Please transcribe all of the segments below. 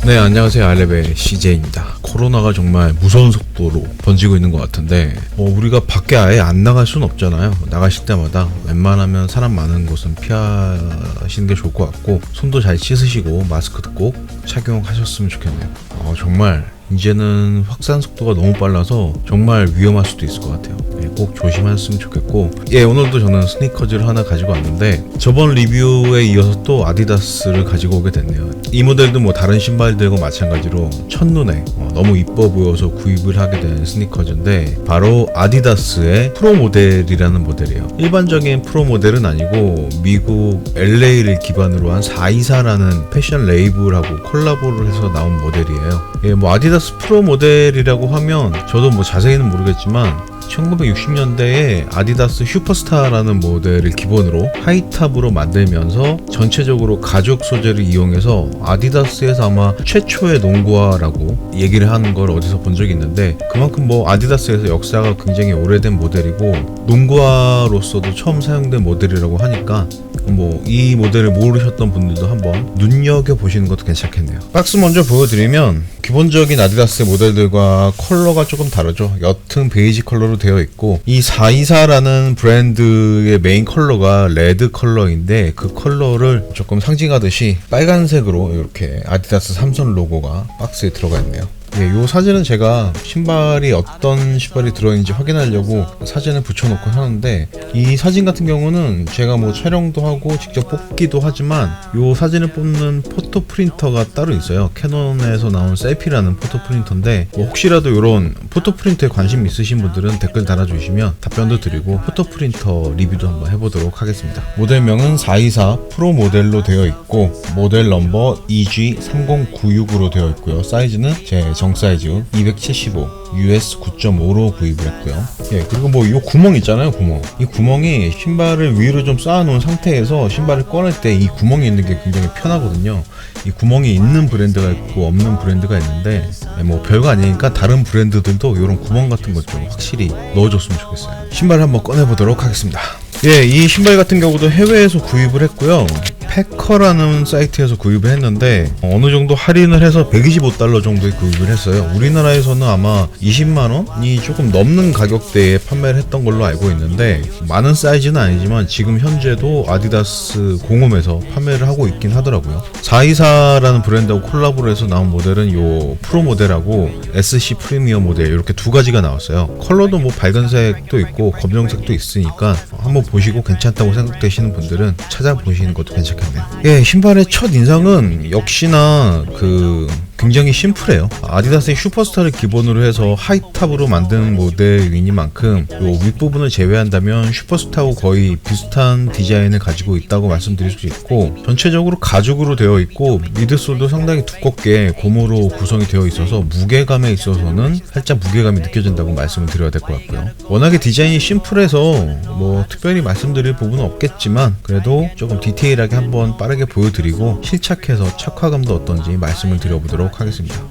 네, 안녕하세요. 알레베 CJ입니다. 코로나가 정말 무서운 속도로 번지고 있는 것 같은데 우리가 밖에 아예 안 나갈 수는 없잖아요. 나가실 때마다 웬만하면 사람 많은 곳은 피하시는 게 좋을 것 같고, 손도 잘 씻으시고 마스크도 꼭 착용하셨으면 좋겠네요. 정말 이제는 확산 속도가 너무 빨라서 정말 위험할 수도 있을 것 같아요. 꼭 조심하셨으면 좋겠고, 오늘도 저는 스니커즈를 하나 가지고 왔는데, 저번 리뷰에 이어서 또 아디다스를 가지고 오게 됐네요. 이 모델도 뭐 다른 신발들과 마찬가지로 첫눈에 너무 이뻐 보여서 구입을 하게 된 스니커즈인데, 바로 아디다스의 프로 모델이라는 모델이에요. 일반적인 프로 모델은 아니고 미국 LA를 기반으로 한 424라는 패션 레이블하고 콜라보를 해서 나온 모델이에요. 아디다스 프로 모델이라고 하면 저도 뭐 자세히는 모르겠지만 1960년대에 아디다스 슈퍼스타라는 모델을 기본으로 하이탑으로 만들면서 전체적으로 가죽 소재를 이용해서 아디다스에서 아마 최초의 농구화라고 얘기를 하는 걸 어디서 본 적이 있는데, 그만큼 아디다스에서 역사가 굉장히 오래된 모델이고 농구화로서도 처음 사용된 모델이라고 하니까 이 모델을 모르셨던 분들도 한번 눈여겨보시는 것도 괜찮겠네요. 박스 먼저 보여드리면, 기본적인 아디다스 모델들과 컬러가 조금 다르죠. 옅은 베이지 컬러로 되어 있고, 이 424라는 브랜드의 메인 컬러가 레드 컬러인데, 그 컬러를 조금 상징하듯이 빨간색으로 이렇게 아디다스 삼선 로고가 박스에 들어가 있네요. 이 사진은 제가 신발이 어떤 신발이 들어있는지 확인하려고 사진을 붙여놓고 하는데, 이 사진 같은 경우는 제가 촬영도 하고 직접 뽑기도 하지만 이 사진을 뽑는 포토 프린터가 따로 있어요. 캐논에서 나온 셀피라는 포토 프린터인데, 혹시라도 이런 포토 프린터에 관심 있으신 분들은 댓글 달아주시면 답변도 드리고 포토 프린터 리뷰도 한번 해보도록 하겠습니다. 모델명은 424 프로 모델로 되어 있고, 모델 넘버 EG3096으로 되어 있고요. 사이즈는 제 정사이즈 275 US 9.5로 구입을 했고요. 그리고 이 구멍 있잖아요. 이 구멍이 신발을 위로 좀 쌓아놓은 상태에서 신발을 꺼낼 때 이 구멍이 있는 게 굉장히 편하거든요. 이 구멍이 있는 브랜드가 있고 없는 브랜드가 있는데, 별거 아니니까 다른 브랜드들도 이런 구멍 같은 것 좀 확실히 넣어줬으면 좋겠어요. 신발을 한번 꺼내보도록 하겠습니다. 이 신발 같은 경우도 해외에서 구입을 했고요. 패커라는 사이트에서 구입을 했는데 어느 정도 할인을 해서 $125 정도에 구입을 했어요. 우리나라에서는 아마 20만원이 조금 넘는 가격대에 판매를 했던 걸로 알고 있는데, 많은 사이즈는 아니지만 지금 현재도 아디다스 공홈에서 판매를 하고 있긴 하더라고요. 424라는 브랜드하고 콜라보를 해서 나온 모델은 요 프로 모델하고 SC 프리미엄 모델, 이렇게 두 가지가 나왔어요. 컬러도 밝은색도 있고 검정색도 있으니까 한번 보시고 괜찮다고 생각되시는 분들은 찾아보시는 것도 괜찮겠네요. 신발의 첫 인상은 역시나 굉장히 심플해요. 아디다스의 슈퍼스타를 기본으로 해서 하이탑으로 만든 모델이니만큼 요 윗부분을 제외한다면 슈퍼스타하고 거의 비슷한 디자인을 가지고 있다고 말씀드릴 수 있고, 전체적으로 가죽으로 되어 있고 미드솔도 상당히 두껍게 고무로 구성이 되어 있어서 무게감에 있어서는 살짝 무게감이 느껴진다고 말씀을 드려야 될 것 같고요. 워낙에 디자인이 심플해서 특별히 말씀드릴 부분은 없겠지만, 그래도 조금 디테일하게 한번 빠르게 보여드리고 실착해서 착화감도 어떤지 말씀을 드려보도록 하겠습니다.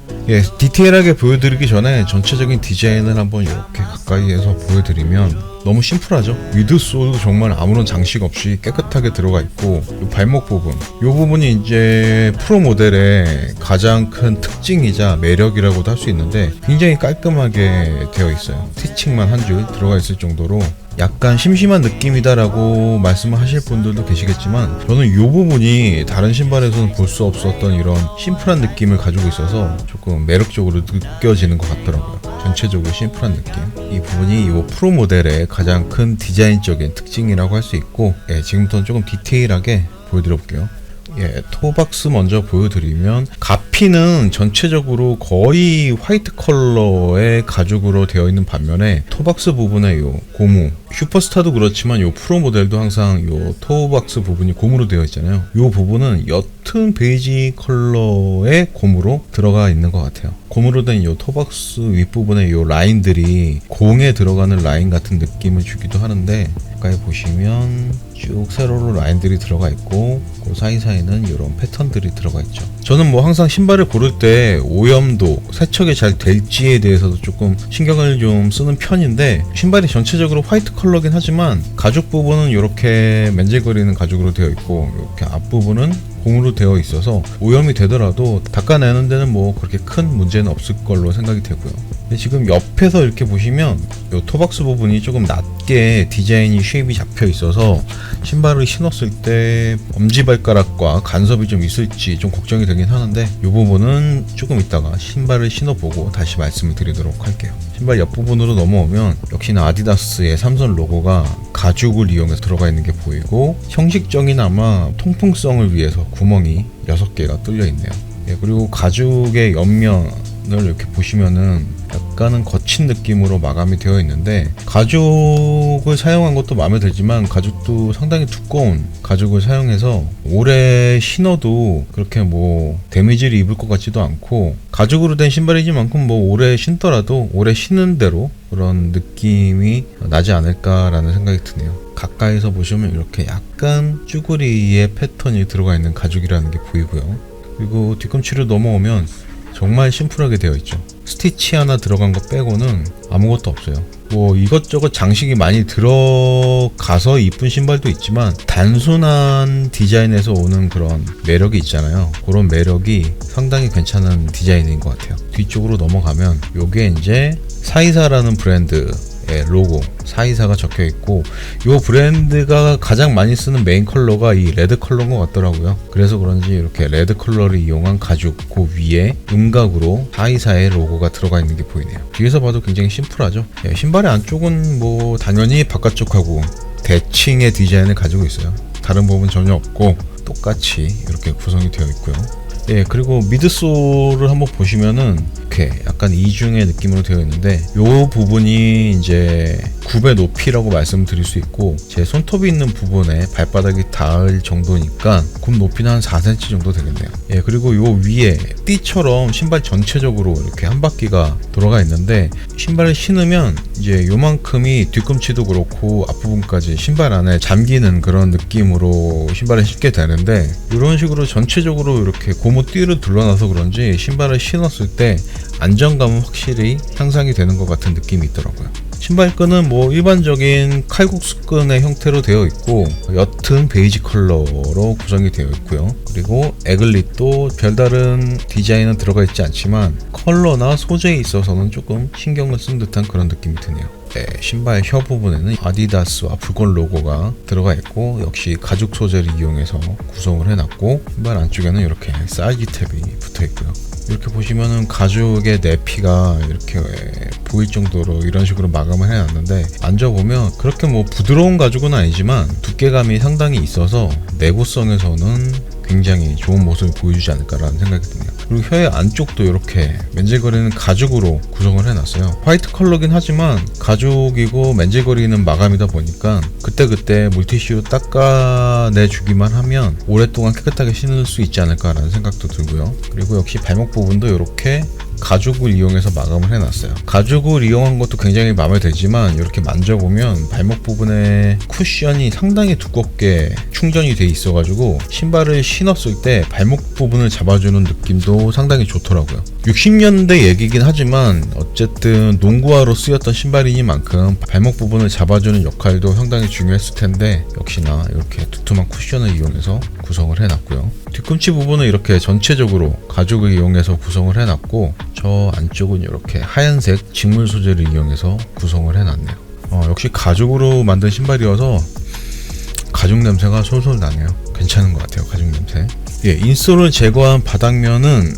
디테일하게 보여드리기 전에 전체적인 디자인을 한번 이렇게 가까이에서 보여드리면 너무 심플하죠. 미드솔도 정말 아무런 장식 없이 깨끗하게 들어가 있고, 이 발목 부분, 이 부분이 이제 프로 모델의 가장 큰 특징이자 매력이라고도 할 수 있는데, 굉장히 깔끔하게 되어 있어요. 스티칭만 한 줄 들어가 있을 정도로 약간 심심한 느낌이다라고 말씀을 하실 분들도 계시겠지만, 저는 이 부분이 다른 신발에서는 볼 수 없었던 이런 심플한 느낌을 가지고 있어서 조금 매력적으로 느껴지는 것 같더라고요. 전체적으로 심플한 느낌, 이 부분이 이 프로 모델의 가장 큰 디자인적인 특징이라고 할 수 있고, 지금부터는 조금 디테일하게 보여드려 볼게요. 토박스 먼저 보여드리면, 가피는 전체적으로 거의 화이트 컬러의 가죽으로 되어 있는 반면에 토박스 부분에 요 고무, 슈퍼스타도 그렇지만 요 프로 모델도 항상 요 토박스 부분이 고무로 되어 있잖아요. 요 부분은 옅은 베이지 컬러의 고무로 들어가 있는 것 같아요. 고무로 된 요 토박스 윗부분에 요 라인들이 공에 들어가는 라인 같은 느낌을 주기도 하는데, 가까이 보시면 쭉 세로로 라인들이 들어가 있고, 그 사이사이는 이런 패턴들이 들어가 있죠. 저는 항상 신발을 고를 때 오염도, 세척이 잘 될지에 대해서도 조금 신경을 좀 쓰는 편인데, 신발이 전체적으로 화이트 컬러긴 하지만 가죽 부분은 이렇게 맨질거리는 가죽으로 되어 있고 이렇게 앞부분은 고무로 되어 있어서 오염이 되더라도 닦아내는 데는 뭐 그렇게 큰 문제는 없을 걸로 생각이 되고요. 근데 지금 옆에서 이렇게 보시면 이 토박스 부분이 조금 낮게 디자인이 쉐입이 잡혀 있어서 신발을 신었을 때 엄지발가락과 간섭이 좀 있을지 좀 걱정이 되긴 하는데 이 부분은 조금 이따가 신발을 신어보고 다시 말씀을 드리도록 할게요. 신발 옆부분으로 넘어오면 역시나 아디다스의 삼선 로고가 가죽을 이용해서 들어가 있는 게 보이고 형식적이나마 통풍성을 위해서 구멍이 6개가 뚫려 있네요. 예, 그리고 가죽의 옆면을 이렇게 보시면은 약간은 거친 느낌으로 마감이 되어 있는데 가죽을 사용한 것도 마음에 들지만 가죽도 상당히 두꺼운 가죽을 사용해서 오래 신어도 그렇게 뭐 데미지를 입을 것 같지도 않고 가죽으로 된 신발이지만큼 뭐 오래 신더라도 오래 신은 대로 그런 느낌이 나지 않을까라는 생각이 드네요. 가까이서 보시면 이렇게 약간 쭈구리의 패턴이 들어가 있는 가죽이라는 게 보이고요. 그리고 뒤꿈치를 넘어오면 정말 심플하게 되어 있죠. 스티치 하나 들어간 거 빼고는 아무것도 없어요. 뭐 이것저것 장식이 많이 들어가서 이쁜 신발도 있지만 단순한 디자인에서 오는 그런 매력이 있잖아요. 그런 매력이 상당히 괜찮은 디자인인 것 같아요. 뒤쪽으로 넘어가면 요게 이제 사이사라는 브랜드의 로고 사이사가 적혀 있고 이 브랜드가 가장 많이 쓰는 메인 컬러가 이 레드 컬러인 것 같더라고요. 그래서 그런지 이렇게 레드 컬러를 이용한 가죽 그 위에 음각으로 사이사의 로고가 들어가 있는 게 보이네요. 뒤에서 봐도 굉장히 심플하죠. 신발의 안쪽은 뭐 당연히 바깥쪽하고 대칭의 디자인을 가지고 있어요. 다른 부분 전혀 없고 똑같이 이렇게 구성이 되어 있고요. 예, 그리고 미드솔을 한번 보시면은 이렇게 약간 이중의 느낌으로 되어 있는데 요 부분이 이제 굽의 높이라고 말씀드릴 수 있고 제 손톱이 있는 부분에 발바닥이 닿을 정도니까 굽 높이는 한 4cm 정도 되겠네요. 예, 그리고 요 위에 띠처럼 신발 전체적으로 이렇게 한 바퀴가 돌아가 있는데 신발을 신으면 이제 요만큼이 뒤꿈치도 그렇고 앞부분까지 신발 안에 잠기는 그런 느낌으로 신발을 신게 되는데 이런 식으로 전체적으로 이렇게 고무 띠를 둘러놔서 그런지 신발을 신었을 때 안정감은 확실히 향상이 되는 것 같은 느낌이 있더라고요. 신발끈은 뭐 일반적인 칼국수끈의 형태로 되어 있고 옅은 베이지 컬러로 구성이 되어 있고요. 그리고 에글릿도 별다른 디자인은 들어가 있지 않지만 컬러나 소재에 있어서는 조금 신경을 쓴 듯한 그런 느낌이 드네요. 네, 신발 혀 부분에는 아디다스와 붉은 로고가 들어가 있고 역시 가죽 소재를 이용해서 구성을 해놨고 신발 안쪽에는 이렇게 사이즈 탭이 붙어 있고요. 이렇게 보시면은 가죽의 내피가 이렇게 보일 정도로 이런 식으로 마감을 해놨는데 만져보면 그렇게 뭐 부드러운 가죽은 아니지만 두께감이 상당히 있어서 내구성에서는 굉장히 좋은 모습을 보여주지 않을까라는 생각이 듭니다. 그리고 혀의 안쪽도 이렇게 맨질거리는 가죽으로 구성을 해놨어요. 화이트 컬러긴 하지만 가죽이고 맨질거리는 마감이다 보니까 그때그때 물티슈로 닦아내주기만 하면 오랫동안 깨끗하게 신을 수 있지 않을까라는 생각도 들고요. 그리고 역시 발목 부분도 이렇게 가죽을 이용해서 마감을 해놨어요. 가죽을 이용한 것도 굉장히 마음에 들지만 이렇게 만져보면 발목 부분에 쿠션이 상당히 두껍게 충전이 돼 있어가지고 신발을 신었을 때 발목 부분을 잡아주는 느낌도 상당히 좋더라고요. 60년대 얘기긴 하지만 어쨌든 농구화로 쓰였던 신발이니만큼 발목 부분을 잡아주는 역할도 상당히 중요했을 텐데 역시나 이렇게 두툼한 쿠션을 이용해서 구성을 해놨고요. 뒤꿈치 부분은 이렇게 전체적으로 가죽을 이용해서 구성을 해놨고 저 안쪽은 이렇게 하얀색 직물 소재를 이용해서 구성을 해놨네요. 역시 가죽으로 만든 신발이어서 가죽 냄새가 솔솔 나네요. 괜찮은 것 같아요. 가죽 냄새. 예, 인솔을 제거한 바닥면은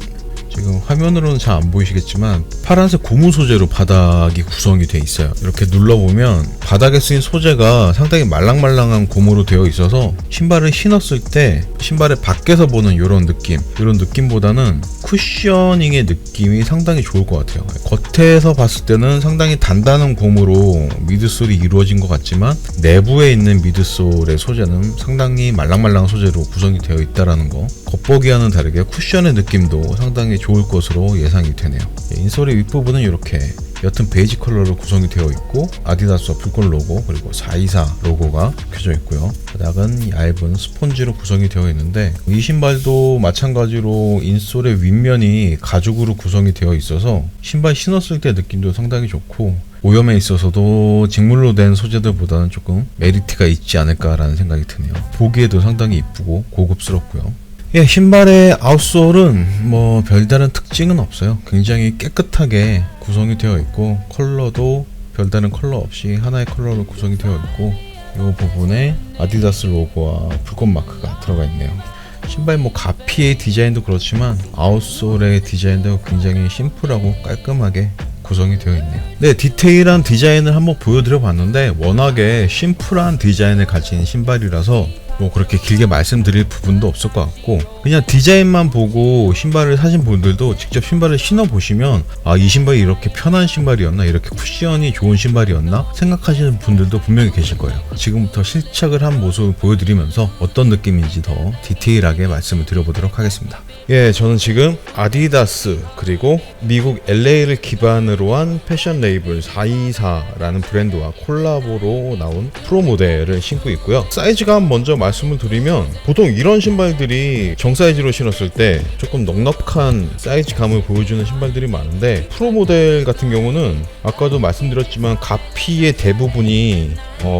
지금 화면으로는 잘 안 보이시겠지만 파란색 고무 소재로 바닥이 구성이 돼 있어요. 이렇게 눌러보면 바닥에 쓰인 소재가 상당히 말랑말랑한 고무로 되어 있어서 신발을 신었을 때 신발의 밖에서 보는 이런 느낌보다는 쿠셔닝의 느낌이 상당히 좋을 것 같아요. 겉에서 봤을 때는 상당히 단단한 고무로 미드솔이 이루어진 것 같지만 내부에 있는 미드솔의 소재는 상당히 말랑말랑한 소재로 구성이 되어 있다는 거. 겉보기와는 다르게 쿠션의 느낌도 상당히 좋을 것으로 예상이 되네요. 인솔의 윗부분은 이렇게 옅은 베이지 컬러로 구성이 되어 있고 아디다스와 붉은 로고 그리고 424 로고가 켜져 있고요. 바닥은 얇은 스펀지로 구성이 되어 있는데 이 신발도 마찬가지로 인솔의 윗면이 가죽으로 구성이 되어 있어서 신발 신었을 때 느낌도 상당히 좋고 오염에 있어서도 직물로 된 소재들보다는 조금 메리트가 있지 않을까라는 생각이 드네요. 보기에도 상당히 이쁘고 고급스럽고요. 예, 신발의 아웃솔은 뭐 별다른 특징은 없어요. 굉장히 깨끗하게 구성이 되어 있고 컬러도 별다른 컬러 없이 하나의 컬러로 구성이 되어 있고 이 부분에 아디다스 로고와 불꽃 마크가 들어가 있네요. 신발 뭐 가피의 디자인도 그렇지만 아웃솔의 디자인도 굉장히 심플하고 깔끔하게 구성이 되어 있네요. 네, 디테일한 디자인을 한번 보여드려 봤는데 워낙에 심플한 디자인을 가진 신발이라서 뭐 그렇게 길게 말씀드릴 부분도 없을 것 같고 그냥 디자인만 보고 신발을 사신 분들도 직접 신발을 신어 보시면 아, 이 신발이 이렇게 편한 신발이었나, 이렇게 쿠션이 좋은 신발이었나 생각하시는 분들도 분명히 계실 거예요. 지금부터 실착을 한 모습을 보여드리면서 어떤 느낌인지 더 디테일하게 말씀을 드려보도록 하겠습니다. 예, 저는 지금 아디다스 그리고 미국 LA를 기반으로 한 패션 레이블 424라는 브랜드와 콜라보로 나온 프로 모델을 신고 있고요. 사이즈감 먼저 말씀을 드리면 보통 이런 신발들이 정사이즈로 신었을 때 조금 넉넉한 사이즈감을 보여주는 신발들이 많은데 프로 모델 같은 경우는 아까도 말씀드렸지만 가피의 대부분이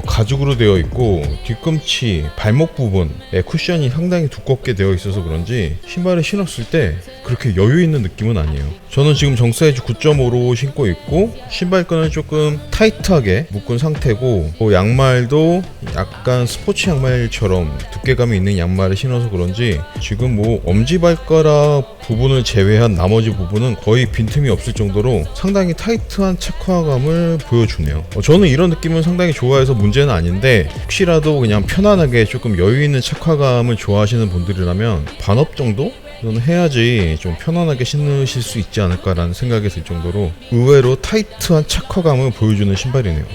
가죽으로 되어 있고 뒤꿈치, 발목 부분에 쿠션이 상당히 두껍게 되어 있어서 그런지 신발을 신었을 때 그렇게 여유 있는 느낌은 아니에요. 저는 지금 정사이즈 9.5로 신고 있고 신발끈을 조금 타이트하게 묶은 상태고 양말도 약간 스포츠 양말처럼 두께감이 있는 양말을 신어서 그런지 지금 뭐 엄지발가락 부분을 제외한 나머지 부분은 거의 빈틈이 없을 정도로 상당히 타이트한 착화감을 보여주네요. 저는 이런 느낌을 상당히 좋아해서 문제는 아닌데 혹시라도 그냥 편안하게 조금 여유 있는 착화감을 좋아하시는 분들이라면 반업 정도? 는 해야지 좀 편안하게 신으실 수 있지 않을까라는 생각이 들 정도로 의외로 타이트한 착화감을 보여주는 신발이네요.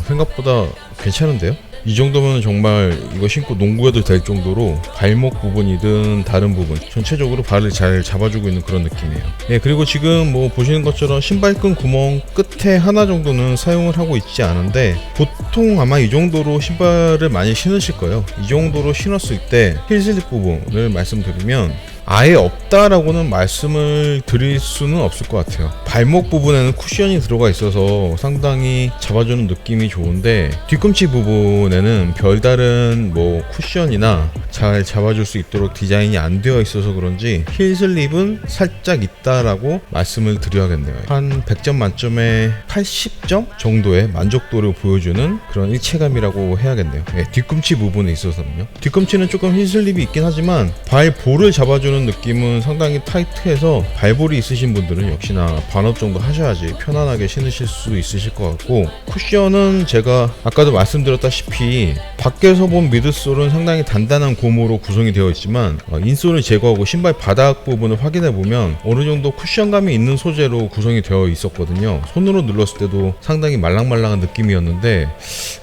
생각보다 괜찮은데요? 이 정도면 정말 이거 신고 농구해도 될 정도로 발목 부분이든 다른 부분 전체적으로 발을 잘 잡아주고 있는 그런 느낌이에요. 예, 그리고 지금 뭐 보시는 것처럼 신발끈 구멍 끝에 하나 정도는 사용을 하고 있지 않은데 보통 아마 이 정도로 신발을 많이 신으실 거예요. 이 정도로 신었을 때 힐슬립 부분을 말씀드리면 아예 없다라고는 말씀을 드릴 수는 없을 것 같아요. 발목 부분에는 쿠션이 들어가 있어서 상당히 잡아주는 느낌이 좋은데 뒤꿈치 부분에는 별다른 뭐 쿠션이나 잘 잡아줄 수 있도록 디자인이 안 되어 있어서 그런지 힐 슬립은 살짝 있다라고 말씀을 드려야겠네요. 한 100점 만점에 80점 정도의 만족도를 보여주는 그런 일체감이라고 해야겠네요. 네, 뒤꿈치 부분에 있어서는요. 뒤꿈치는 조금 힐 슬립이 있긴 하지만 발볼을 잡아주는 느낌은 상당히 타이트해서 발볼이 있으신 분들은 역시나 반업 정도 하셔야지 편안하게 신으실 수 있으실 것 같고 쿠션은 제가 아까도 말씀드렸다시피 밖에서 본 미드솔은 상당히 단단한 고무로 구성이 되어 있지만 인솔을 제거하고 신발 바닥 부분을 확인해 보면 어느 정도 쿠션감이 있는 소재로 구성이 되어 있었거든요. 손으로 눌렀을 때도 상당히 말랑말랑한 느낌이었는데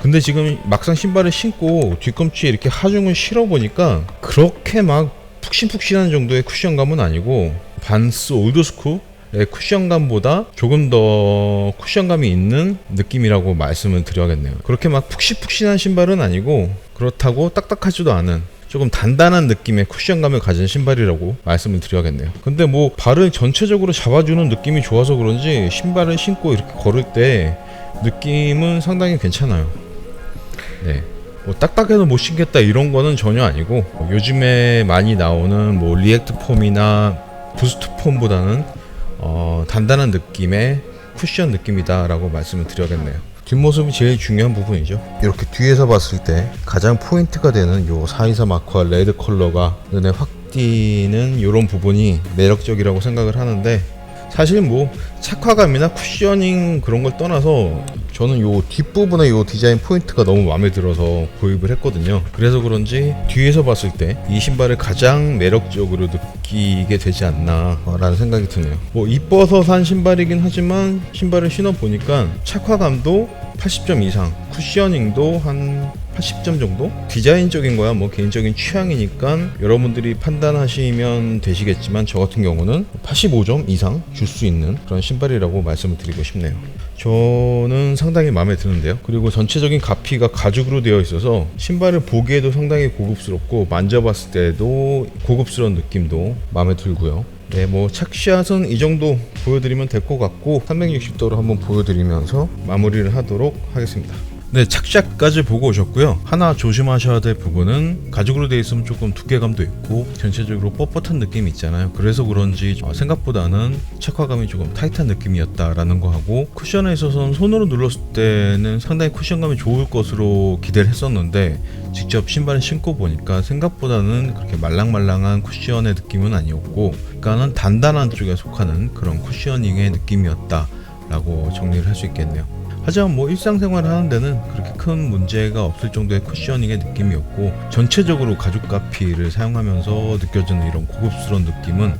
근데 지금 막상 신발을 신고 뒤꿈치에 이렇게 하중을 실어 보니까 그렇게 막 푹신푹신한 정도의 쿠션감은 아니고 반스 올드스쿨의 쿠션감보다 조금 더 쿠션감이 있는 느낌이라고 말씀을 드려야겠네요. 그렇게 막 푹신푹신한 신발은 아니고 그렇다고 딱딱하지도 않은 조금 단단한 느낌의 쿠션감을 가진 신발이라고 말씀을 드려야겠네요. 근데 뭐 발을 전체적으로 잡아주는 느낌이 좋아서 그런지 신발을 신고 이렇게 걸을 때 느낌은 상당히 괜찮아요. 네. 뭐 딱딱해서 못 신겠다 이런 거는 전혀 아니고 요즘에 많이 나오는 뭐 리액트 폼이나 부스트 폼보다는 단단한 느낌의 쿠션 느낌이다 라고 말씀을 드려야겠네요. 뒷모습이 제일 중요한 부분이죠. 이렇게 뒤에서 봤을 때 가장 포인트가 되는 요 424 마크와 레드 컬러가 눈에 확 띄는 이런 부분이 매력적이라고 생각을 하는데 사실 뭐 착화감이나 쿠셔닝 그런 걸 떠나서 저는 요 뒷부분의 요 디자인 포인트가 너무 마음에 들어서 구입을 했거든요. 그래서 그런지 뒤에서 봤을 때 이 신발을 가장 매력적으로 느끼게 되지 않나 라는 생각이 드네요. 뭐 이뻐서 산 신발이긴 하지만 신발을 신어보니까 착화감도 80점 이상, 쿠셔닝도 한 80점 정도? 디자인적인 거야 뭐 개인적인 취향이니까 여러분들이 판단하시면 되시겠지만 저 같은 경우는 85점 이상 줄 수 있는 그런 신발이라고 말씀을 드리고 싶네요. 저는 상당히 마음에 드는데요. 그리고 전체적인 가피가 가죽으로 되어 있어서 신발을 보기에도 상당히 고급스럽고 만져봤을 때도 고급스러운 느낌도 마음에 들고요. 네, 뭐 착샷은 이 정도 보여드리면 될 것 같고 360도로 한번 보여드리면서 마무리를 하도록 하겠습니다. 네, 착샷까지 보고 오셨고요. 하나 조심하셔야 될 부분은 가죽으로 되어 있으면 조금 두께감도 있고 전체적으로 뻣뻣한 느낌이 있잖아요. 그래서 그런지 생각보다는 착화감이 조금 타이트한 느낌이었다라는 거 하고, 쿠션에 있어서는 손으로 눌렀을 때는 상당히 쿠션감이 좋을 것으로 기대를 했었는데 직접 신발을 신고 보니까 생각보다는 그렇게 말랑말랑한 쿠션의 느낌은 아니었고, 그러니까는 단단한 쪽에 속하는 그런 쿠셔닝의 느낌이었다라고 정리를 할 수 있겠네요. 하지만 뭐 일상생활을 하는 데는 그렇게 큰 문제가 없을 정도의 쿠셔닝의 느낌이었고, 전체적으로 가죽 가피를 사용하면서 느껴지는 이런 고급스러운 느낌은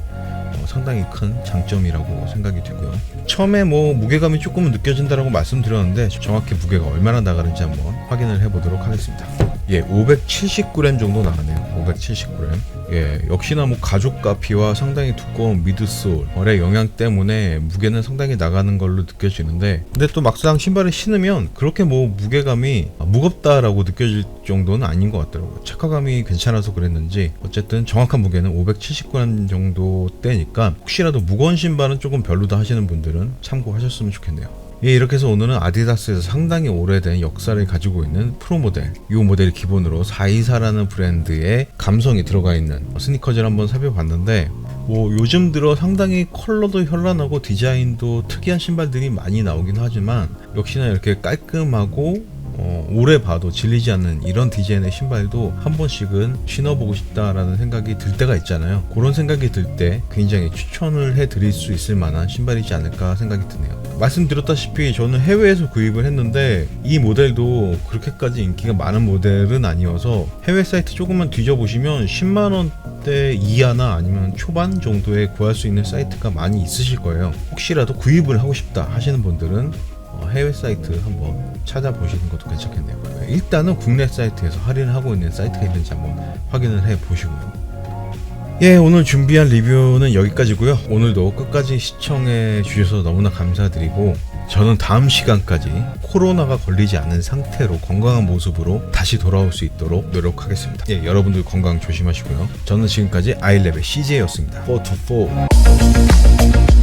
상당히 큰 장점이라고 생각이 되고요. 처음에 뭐 무게감이 조금은 느껴진다라고 말씀드렸는데 정확히 무게가 얼마나 나가는지 한번 확인을 해보도록 하겠습니다. 예, 570g 정도 나가네요. 570g. 예, 역시나 뭐 가죽 가피와 상당히 두꺼운 미드솔의 영향 때문에 무게는 상당히 나가는 걸로 느껴지는데, 근데 또 막상 신발을 신으면 그렇게 뭐 무게감이 무겁다라고 느껴질 정도는 아닌 것 같더라고요. 착화감이 괜찮아서 그랬는지 어쨌든 정확한 무게는 570g 정도 대니까 혹시라도 무거운 신발은 조금 별로다 하시는 분들은 참고하셨으면 좋겠네요. 예, 이렇게 해서 오늘은 아디다스에서 상당히 오래된 역사를 가지고 있는 프로 모델, 이 모델을 기본으로 424라는 브랜드의 감성이 들어가 있는 스니커즈를 한번 살펴봤는데, 뭐 요즘 들어 상당히 컬러도 현란하고 디자인도 특이한 신발들이 많이 나오긴 하지만 역시나 이렇게 깔끔하고 오래 봐도 질리지 않는 이런 디자인의 신발도 한 번씩은 신어보고 싶다라는 생각이 들 때가 있잖아요. 그런 생각이 들 때 굉장히 추천을 해드릴 수 있을 만한 신발이지 않을까 생각이 드네요. 말씀드렸다시피 저는 해외에서 구입을 했는데 이 모델도 그렇게까지 인기가 많은 모델은 아니어서 해외 사이트 조금만 뒤져보시면 10만원대 이하나 아니면 초반 정도에 구할 수 있는 사이트가 많이 있으실 거예요. 혹시라도 구입을 하고 싶다 하시는 분들은 해외 사이트 한번 찾아보시는 것도 괜찮겠네요. 일단은 국내 사이트에서 할인을 하고 있는 사이트가 있는지 한번 확인을 해 보시고요. 예, 오늘 준비한 리뷰는 여기까지고요. 오늘도 끝까지 시청해 주셔서 너무나 감사드리고, 저는 다음 시간까지 코로나가 걸리지 않은 상태로 건강한 모습으로 다시 돌아올 수 있도록 노력하겠습니다. 예, 여러분들 건강 조심하시고요. 저는 지금까지 아이랩의 CJ였습니다. 4to4.